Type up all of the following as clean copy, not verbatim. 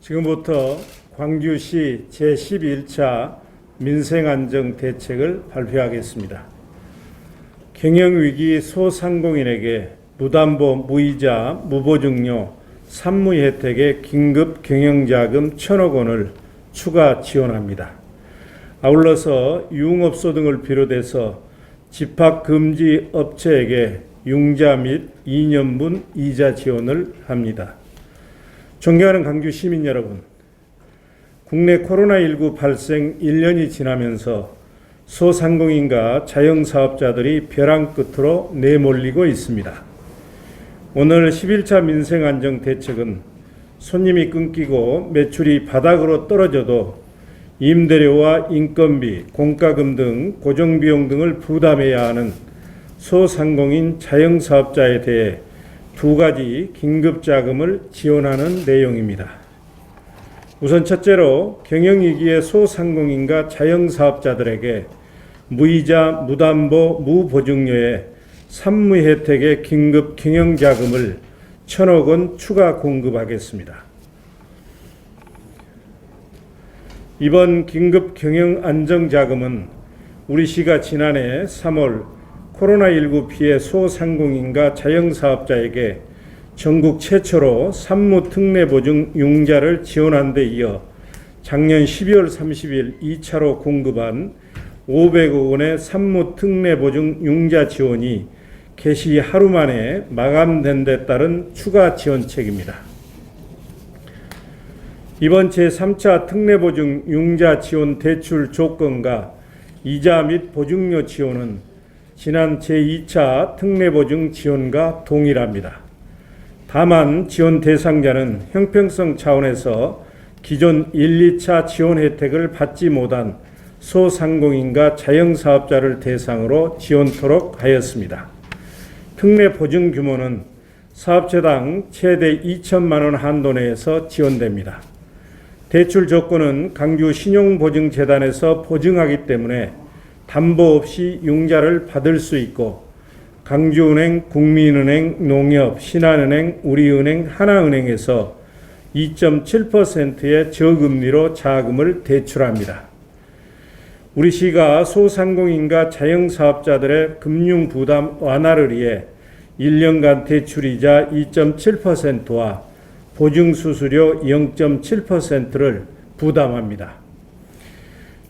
지금부터 광주시 제11차 민생안정대책을 발표하겠습니다. 경영위기 소상공인에게 무담보, 무이자, 무보증료, 산무 혜택의 긴급 경영자금 1,000억 원을 추가 지원합니다. 아울러서 유흥업소 등을 비롯해서 집합금지 업체에게 융자 및 2년분 이자 지원을 합니다. 존경하는 강주 시민 여러분, 국내 코로나19 발생 1년이 지나면서 소상공인과 자영사업자들이 벼랑 끝으로 내몰리고 있습니다. 오늘 11차 민생안정대책은 손님이 끊기고 매출이 바닥으로 떨어져도 임대료와 인건비, 공과금 등 고정비용 등을 부담해야 하는 소상공인 자영사업자에 대해 두 가지 긴급자금을 지원하는 내용입니다. 우선 첫째로 경영위기의 소상공인과 자영사업자들에게 무이자, 무담보, 무보증료의 산무 혜택의 긴급 경영자금을 1,000억 원 추가 공급하겠습니다. 이번 긴급 경영안정자금은 우리 시가 지난해 3월 코로나19 피해 소상공인과 자영사업자에게 전국 최초로 산무특례보증 융자를 지원한 데 이어 작년 12월 30일 2차로 공급한 500억 원의 산무특례보증 융자 지원이 개시 하루 만에 마감된 데 따른 추가 지원책입니다. 이번 제3차 특례보증 융자 지원 대출 조건과 이자 및 보증료 지원은 지난 제2차 특례보증 지원과 동일합니다. 다만 지원 대상자는 형평성 차원에서 기존 1, 2차 지원 혜택을 받지 못한 소상공인과 자영사업자를 대상으로 지원토록 하였습니다. 특례보증 규모는 사업체당 최대 2천만 원 한도 내에서 지원됩니다. 대출 조건은 강주 신용보증재단에서 보증하기 때문에 담보 없이 융자를 받을 수 있고 강주은행, 국민은행, 농협, 신한은행, 우리은행, 하나은행에서 2.7%의 저금리로 자금을 대출합니다. 우리 시가 소상공인과 자영사업자들의 금융부담 완화를 위해 1년간 대출이자 2.7%와 보증수수료 0.7%를 부담합니다.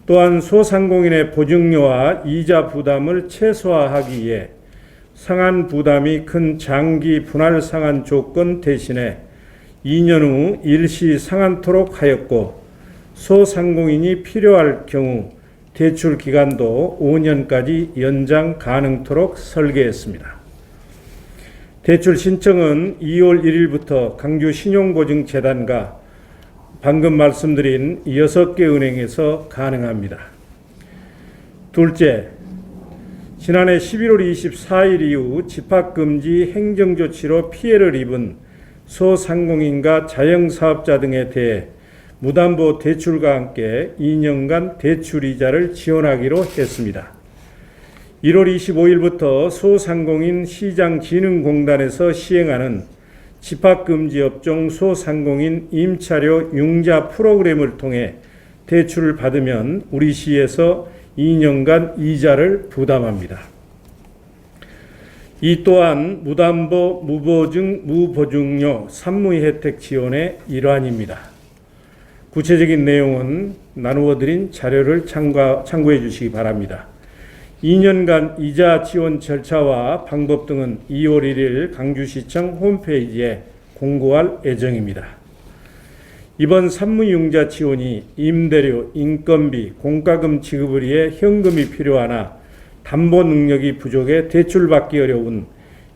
또한 소상공인의 보증료와 이자 부담을 최소화하기 위해 상한 부담이 큰 장기 분할 상한 조건 대신에 2년 후 일시 상한토록 하였고 소상공인이 필요할 경우 대출 기간도 5년까지 연장 가능토록 설계했습니다. 대출 신청은 2월 1일부터 강주 신용보증재단과 방금 말씀드린 6개 은행에서 가능합니다. 둘째, 지난해 11월 24일 이후 집합금지 행정조치로 피해를 입은 소상공인과 자영사업자 등에 대해 무담보 대출과 함께 2년간 대출이자를 지원하기로 했습니다. 1월 25일부터 소상공인 시장진흥공단에서 시행하는 집합금지 업종 소상공인 임차료 융자 프로그램을 통해 대출을 받으면 우리 시에서 2년간 이자를 부담합니다. 이 또한 무담보, 무보증, 무보증료, 산무 혜택 지원의 일환입니다. 구체적인 내용은 나누어 드린 자료를 참고해 주시기 바랍니다. 2년간 이자 지원 절차와 방법 등은 2월 1일 강주시청 홈페이지에 공고할 예정입니다. 이번 산무융자 지원이 임대료, 인건비, 공과금 지급을 위해 현금이 필요하나 담보 능력이 부족해 대출받기 어려운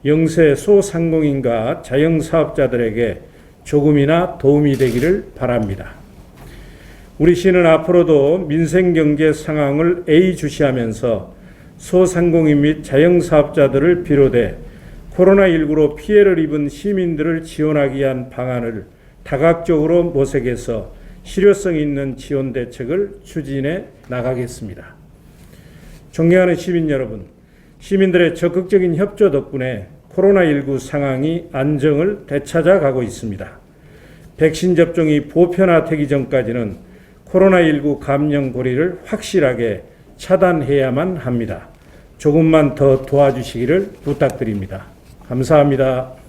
영세 소상공인과 자영사업자들에게 조금이나 도움이 되기를 바랍니다. 우리 시는 앞으로도 민생경제 상황을 예의주시하면서 소상공인 및 자영사업자들을 비롯해 코로나19로 피해를 입은 시민들을 지원하기 위한 방안을 다각적으로 모색해서 실효성 있는 지원 대책을 추진해 나가겠습니다. 존경하는 시민 여러분, 시민들의 적극적인 협조 덕분에 코로나19 상황이 안정을 되찾아가고 있습니다. 백신 접종이 보편화되기 전까지는 코로나19 감염 고리를 확실하게 차단해야만 합니다. 조금만 더 도와주시기를 부탁드립니다. 감사합니다.